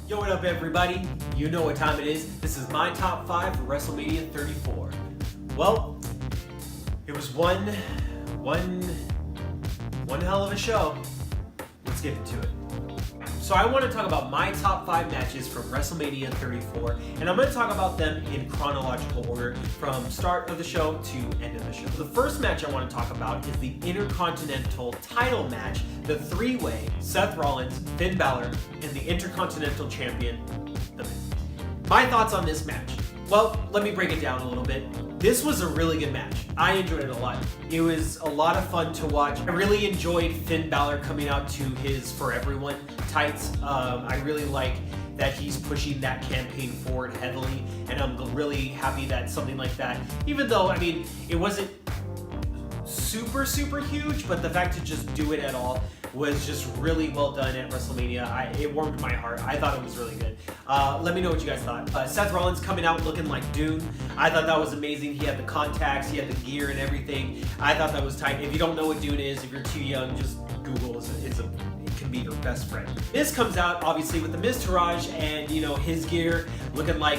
Yo, what up everybody? You know what time it is. This is my top 5 for WrestleMania 34. Well, it was one hell of a show. Let's get into it. So I want to talk about my top 5 matches from WrestleMania 34, and I'm going to talk about them in chronological order from start of the show to end of the show. The first match I want to talk about is the Intercontinental title match, the 3-way Seth Rollins, Finn Balor, and the Intercontinental Champion, The Miz. My thoughts on this match. Well, let me break it down a little bit. This was a really good match. I enjoyed it a lot. It was a lot of fun to watch. I really enjoyed Finn Balor coming out to his For Everyone tights. I really like that he's pushing that campaign forward heavily, and I'm really happy that something like that, even though, I mean, it wasn't super huge, but the fact to just do it at all was just really well done at WrestleMania. It warmed my heart. I thought it was really good. Let me know what you guys thought. Seth Rollins coming out looking like Dune. I thought that was amazing. He had the contacts, he had the gear and everything. I thought that was tight. If you don't know what Dune is, if you're too young, just Google. It can be your best friend. This comes out obviously with the Miztourage and his gear looking like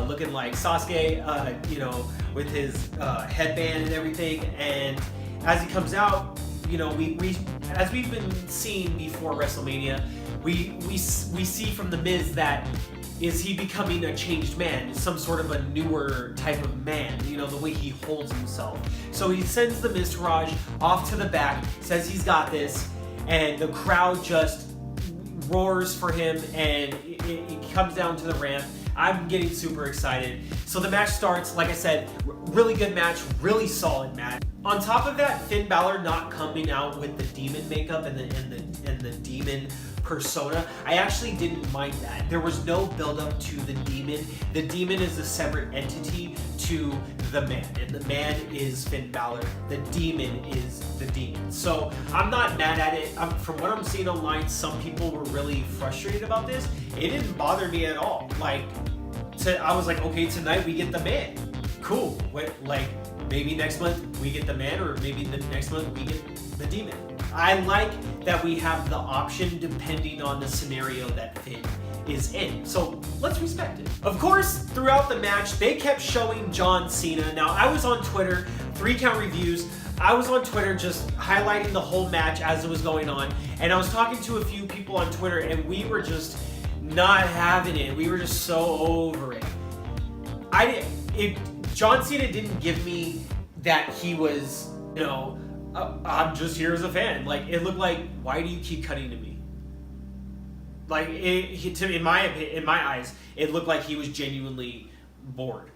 looking like Sasuke, with his headband and everything. And as he comes out, we as we've been seeing before WrestleMania, we see from the Miz that is he becoming a changed man, some sort of a newer type of man, the way he holds himself. So he sends the Miztourage off to the back, says he's got this, and the crowd just roars for him, and he comes down to the ramp. I'm getting super excited. So the match starts, like I said, really good match, really solid match. On top of that, Finn Balor not coming out with the demon makeup and the demon persona, I actually didn't mind that. There was no build up to the demon. The demon is a separate entity to the man, and the man is Finn Balor. The demon is the demon. So I'm not mad at it. From what I'm seeing online, some people were really frustrated about this. It didn't bother me at all. I was like, okay, tonight we get the man. Cool. Maybe next month we get the man, or maybe the next month we get the demon. I like that we have the option depending on the scenario that Finn is in. So let's respect it. Of course, throughout the match, they kept showing John Cena. Now, I was on Twitter, 3-count reviews. I was on Twitter just highlighting the whole match as it was going on. And I was talking to a few people on Twitter, and we were just not having it. We were just so over it. John Cena didn't give me that he was, I'm just here as a fan. It looked like, why do you keep cutting to me? In my eyes, it looked like he was genuinely bored,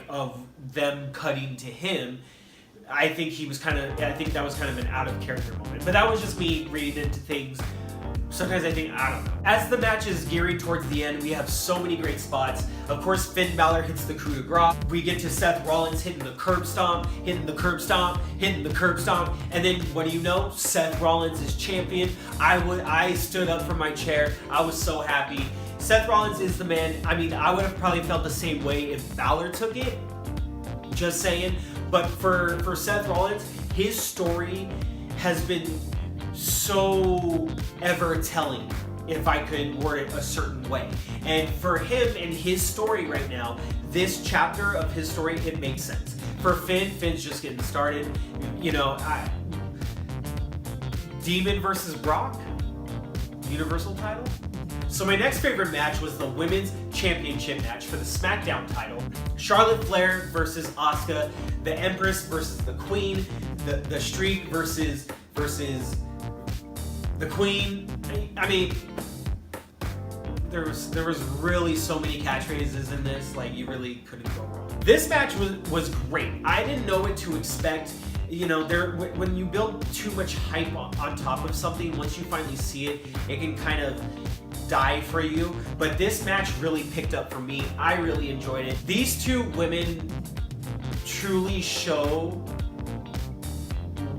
of them cutting to him. I think that was kind of an out of character moment. But that was just me reading into things. Sometimes I don't know. As the match is gearing towards the end, we have so many great spots. Of course, Finn Balor hits the coup de grace. We get to Seth Rollins hitting the curb stomp, hitting the curb stomp, hitting the curb stomp, and then what do you know? Seth Rollins is champion. I stood up from my chair. I was so happy. Seth Rollins is the man. I mean, I would have probably felt the same way if Balor took it. Just saying. But for Seth Rollins, his story has been so ever-telling, if I could word it a certain way. And for him and his story right now, this chapter of his story, it makes sense. For Finn's just getting started. Demon versus Brock, Universal title. So my next favorite match was the Women's Championship match for the SmackDown title. Charlotte Flair versus Asuka, the Empress versus the Queen, the Streak versus the Queen. I mean, there was really so many catchphrases in this, you really couldn't go wrong. This match was great. I didn't know what to expect. When you build too much hype on top of something, once you finally see it, it can kind of die for you. But this match really picked up for me. I really enjoyed it. These two women truly show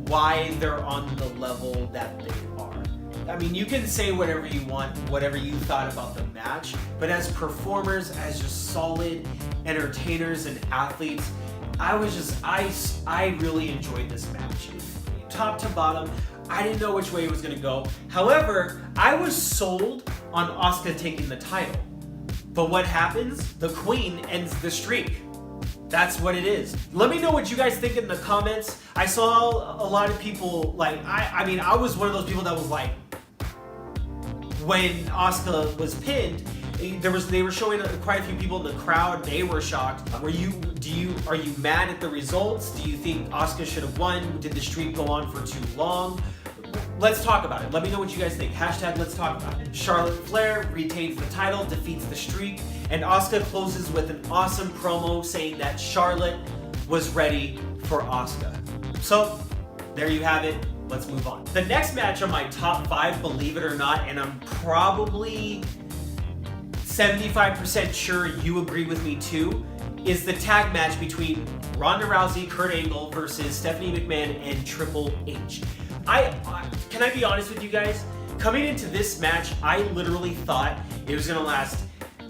why they're on the level that they are. I mean, you can say whatever you want, whatever you thought about the match, but as performers, as just solid entertainers and athletes, I really enjoyed this match. Top to bottom, I didn't know which way it was going to go. However, I was sold on Asuka taking the title. But what happens? The Queen ends the streak. That's what it is. Let me know what you guys think in the comments. I saw a lot of people, like, I mean, I was one of those people that was like, when Asuka was pinned, they were showing quite a few people in the crowd. They were shocked. Are you mad at the results? Do you think Asuka should have won? Did the streak go on for too long? Let's talk about it. Let me know what you guys think. Hashtag let's talk about it. Charlotte Flair retains the title, defeats the streak, and Asuka closes with an awesome promo saying that Charlotte was ready for Asuka. So there you have it. Let's move on. The next match on my top 5, believe it or not, and I'm probably 75% sure you agree with me too, is the tag match between Ronda Rousey, Kurt Angle versus Stephanie McMahon and Triple H. Can I be honest with you guys? Coming into this match, I literally thought it was gonna last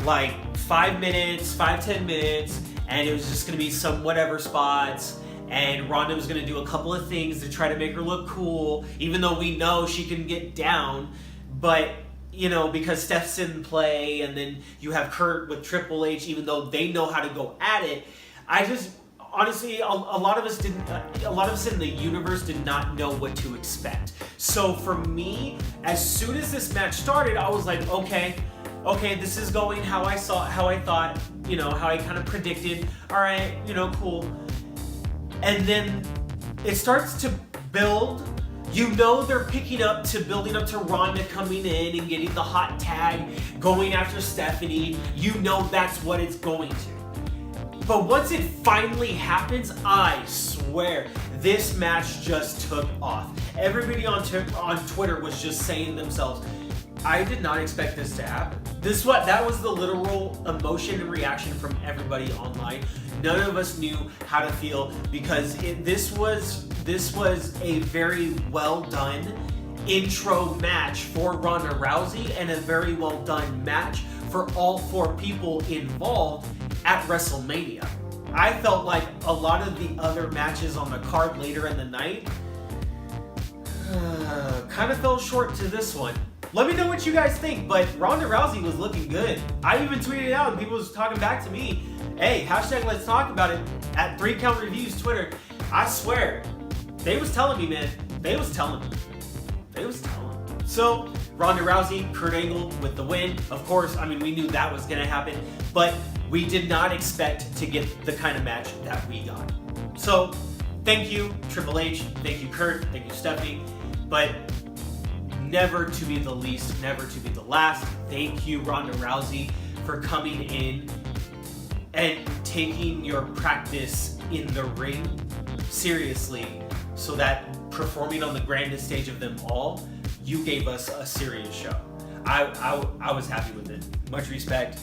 like 5 minutes, 5-10 minutes, and it was just gonna be some whatever spots, and Ronda was gonna do a couple of things to try to make her look cool, even though we know she can get down, but you know, because Steph's in play, and then you have Kurt with Triple H, even though they know how to go at it. I just, honestly, a lot of us in the universe did not know what to expect. So for me, as soon as this match started, I was like, okay, this is going how I thought, you know, how I kind of predicted. All right, you know, cool. And then it starts to build. You know they're building up to Ronda coming in and getting the hot tag, going after Stephanie. You know that's what it's going to. But once it finally happens, I swear, this match just took off. Everybody on Twitter was just saying to themselves, I did not expect this to happen. That was the literal emotion and reaction from everybody online. None of us knew how to feel because this was a very well done intro match for Ronda Rousey and a very well done match for all 4 people involved at WrestleMania. I felt like a lot of the other matches on the card later in the night kind of fell short to this one. Let me know what you guys think, but Ronda Rousey was looking good. I even tweeted it out and people was talking back to me. Hey, hashtag let's talk about it at 3 Count Reviews Twitter. I swear, they was telling me, man. They was telling me. So, Ronda Rousey, Kurt Angle with the win. Of course, I mean, we knew that was gonna happen, but we did not expect to get the kind of match that we got. So, thank you, Triple H. Thank you, Kurt. Thank you, Stephanie. But never to be the least, never to be the last. Thank you, Ronda Rousey, for coming in and taking your practice in the ring seriously so that performing on the grandest stage of them all, you gave us a serious show. I was happy with it. Much respect.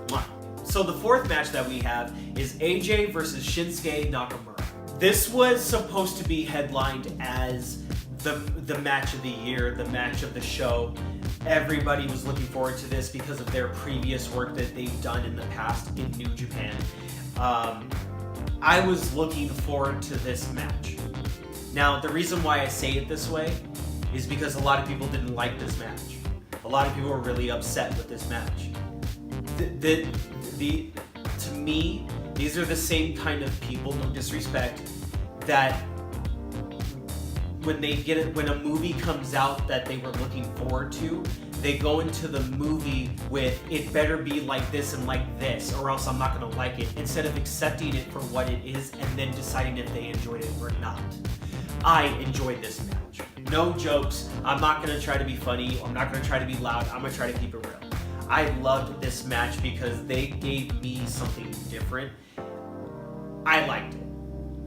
Mwah. So the 4th match that we have is AJ versus Shinsuke Nakamura. This was supposed to be headlined as the match of the year, the match of the show. Everybody was looking forward to this because of their previous work that they've done in the past in New Japan. I was looking forward to this match. Now, the reason why I say it this way is because a lot of people didn't like this match. A lot of people were really upset with this match. To me, these are the same kind of people, no disrespect, that when a movie comes out that they were looking forward to, they go into the movie with, it better be like this and like this, or else I'm not gonna like it, instead of accepting it for what it is and then deciding if they enjoyed it or not. I enjoyed this match. No jokes. I'm not gonna try to be funny. I'm not gonna try to be loud. I'm gonna try to keep it real. I loved this match because they gave me something different. I liked it.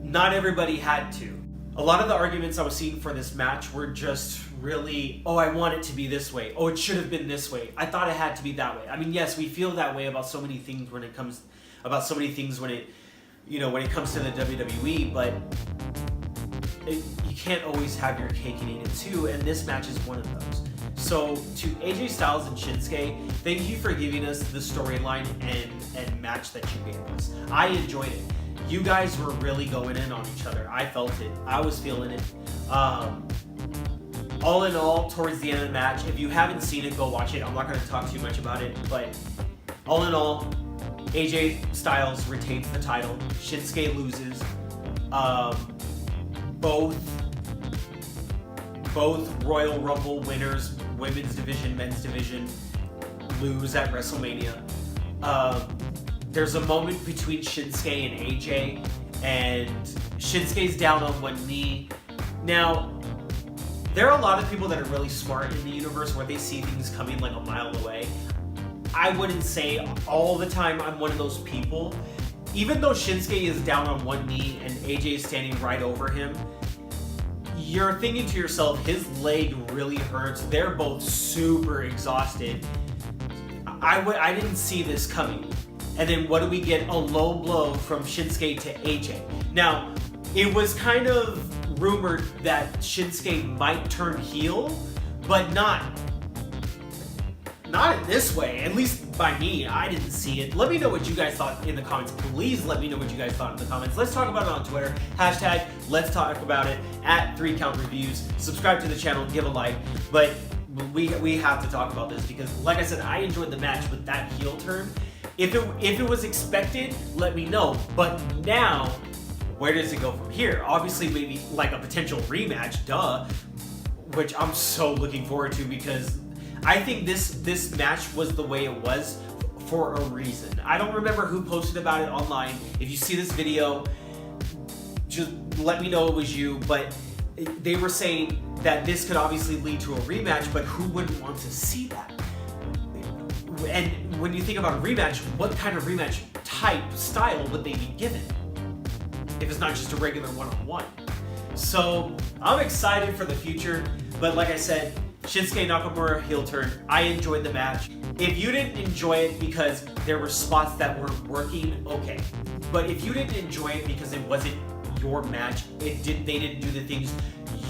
Not everybody had to. A lot of the arguments I was seeing for this match were just really, oh, I want it to be this way. Oh, it should have been this way. I thought it had to be that way. I mean, yes, we feel that way about so many things when it comes to the WWE, but you can't always have your cake and eat it too, and this match is one of those. So to AJ Styles and Shinsuke, thank you for giving us the storyline and match that you gave us. I enjoyed it. You guys were really going in on each other. I felt it. I was feeling it. All in all, towards the end of the match, if you haven't seen it, go watch it. I'm not going to talk too much about it, but all in all, AJ Styles retains the title. Shinsuke loses. Both Royal Rumble winners, women's division, men's division, lose at WrestleMania. There's a moment between Shinsuke and AJ, and Shinsuke's down on one knee. Now, there are a lot of people that are really smart in the universe where they see things coming like a mile away. I wouldn't say all the time I'm one of those people. Even though Shinsuke is down on one knee and AJ is standing right over him, you're thinking to yourself, his leg really hurts. They're both super exhausted. I didn't see this coming. And then what do we get? A low blow from Shinsuke to AJ. Now, it was kind of rumored that Shinsuke might turn heel, but not in this way. At least by me, I didn't see it. Let me know what you guys thought in the comments. Please let me know what you guys thought in the comments. Let's talk about it on Twitter. Hashtag let's talk about it at 3Count Reviews. Subscribe to the channel, give a like. But we have to talk about this because, like I said, I enjoyed the match with that heel turn. If it was expected, let me know. But now, where does it go from here? Obviously, maybe like a potential rematch, duh, which I'm so looking forward to because I think this match was the way it was for a reason. I don't remember who posted about it online. If you see this video, just let me know it was you, but they were saying that this could obviously lead to a rematch, but who wouldn't want to see that? And when you think about a rematch, what kind of rematch type, style would they be given if it's not just a regular one-on-one? So I'm excited for the future, but like I said, Shinsuke Nakamura heel turn. I enjoyed the match. If you didn't enjoy it because there were spots that weren't working, okay. But if you didn't enjoy it because it wasn't your match, they didn't do the things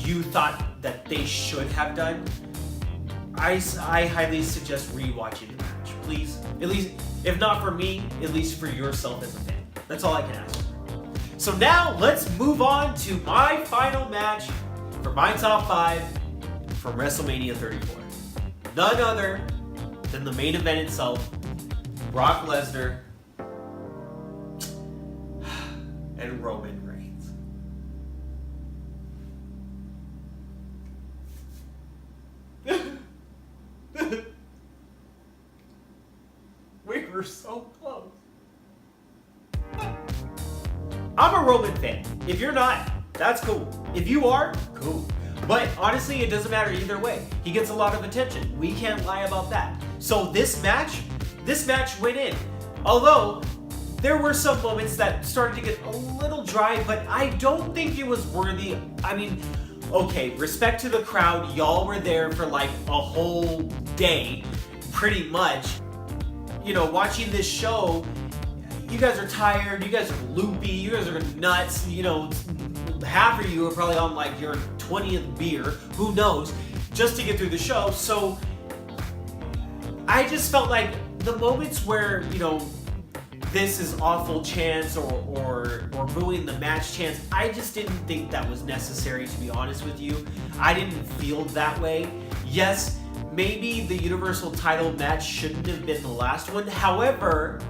you thought that they should have done, I highly suggest rewatching the match. Please, at least, if not for me, at least for yourself as a fan. That's all I can ask for. So now let's move on to my final match for my top 5 from WrestleMania 34. None other than the main event itself, Brock Lesnar and Roman Reigns. We were so close. I'm a Roman fan. If you're not, that's cool. If you are, cool. But honestly, it doesn't matter either way. He gets a lot of attention. We can't lie about that. So this match went in. Although, there were some moments that started to get a little dry, but I don't think it was worthy. I mean, okay, respect to the crowd. Y'all were there for like a whole day, pretty much. You know, watching this show, you guys are tired, you guys are loopy, you guys are nuts, you know, half of you are probably on like your 20th beer, who knows, just to get through the show. So I just felt like the moments where, you know, this is awful chance or booing the match chance, I just didn't think that was necessary, to be honest with you. I didn't feel that way. Yes, maybe the Universal title match shouldn't have been the last one. However,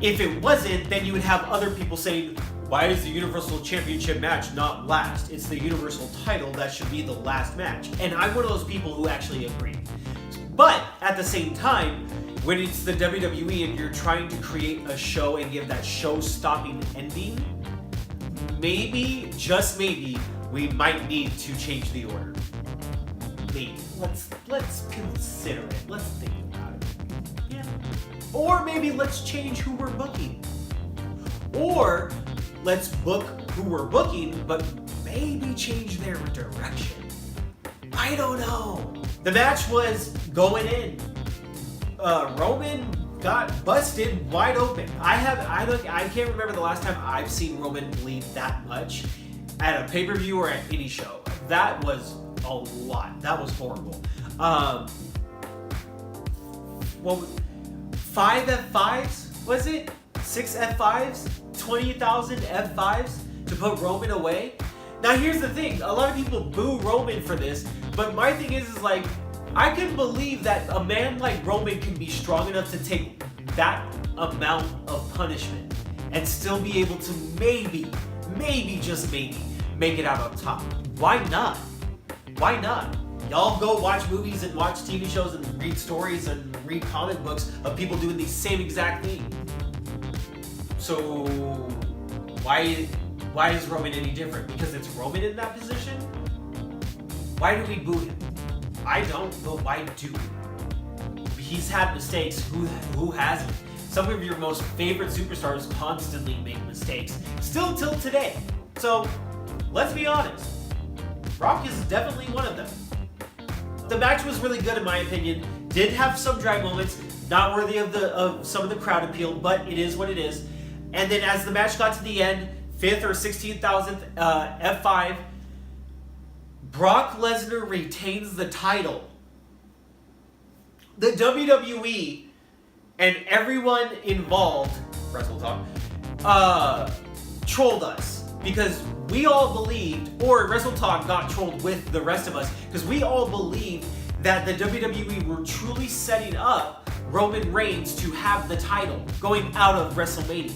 if it wasn't, then you would have other people saying, why is the Universal Championship match not last? It's the Universal title that should be the last match. And I'm one of those people who actually agree. But at the same time, when it's the WWE and you're trying to create a show and give that show-stopping ending, maybe, just maybe, we might need to change the order. Maybe. Let's consider it. Let's think about it. Yeah. Or maybe let's change who we're booking. Or let's book who we're booking, but maybe change their direction. I don't know. The match was going in. Roman got busted wide open. I can't remember the last time I've seen Roman bleed that much at a pay-per-view or at any show. That was a lot. That was horrible. Well, 5 F5s, was it? 6 F5s? 20,000 F5s to put Roman away? Now here's the thing, a lot of people boo Roman for this, but my thing is like, I can believe that a man like Roman can be strong enough to take that amount of punishment and still be able to maybe, just maybe, make it out on top. Why not? Why not? Y'all go watch movies and watch TV shows and read stories and read comic books of people doing the same exact thing. So why is Roman any different? Because it's Roman in that position? Why do we boo him? I don't, but why do we? He's had mistakes. Who hasn't? Some of your most favorite superstars constantly make mistakes, still till today. So let's be honest. Brock is definitely one of them. The match was really good in my opinion. Did have some drag moments, not worthy of some of the crowd appeal, but it is what it is. And then as the match got to the end, 5th or 16,000th F5, Brock Lesnar retains the title. The WWE and everyone involved, Wrestle Talk, trolled us because we all believed, or Wrestle Talk got trolled with the rest of us, because we all believed that the WWE were truly setting up Roman Reigns to have the title going out of WrestleMania.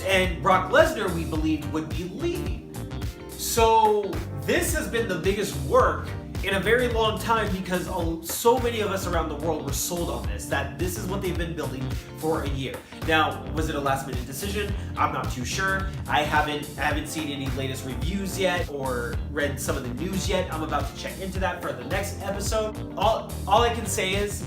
And Brock Lesnar, we believed, would be leaving. So this has been the biggest work in a very long time because so many of us around the world were sold on this, that this is what they've been building for a year. Now, was it a last minute decision? I'm not too sure. I haven't seen any latest reviews yet or read some of the news yet. I'm about to check into that for the next episode. All I can say is,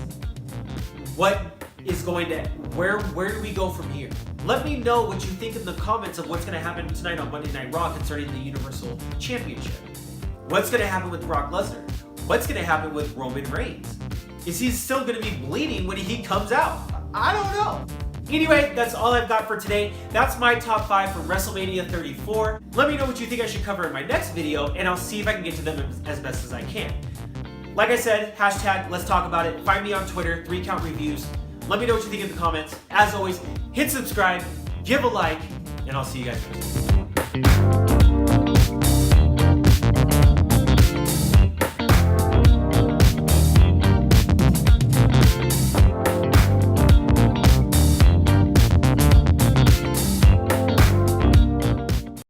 what is going to, where do we go from here? Let me know what you think in the comments of what's going to happen tonight on Monday Night Raw concerning the Universal Championship. What's going to happen with Brock Lesnar? What's going to happen with Roman Reigns? Is he still going to be bleeding when he comes out? I don't know. Anyway, that's all I've got for today. That's my top 5 for WrestleMania 34. Let me know what you think I should cover in my next video, and I'll see if I can get to them as best as I can. Like I said, hashtag let's talk about it. Find me on Twitter, 3Count Reviews. Let me know what you think in the comments. As always, hit subscribe, give a like, and I'll see you guys next time.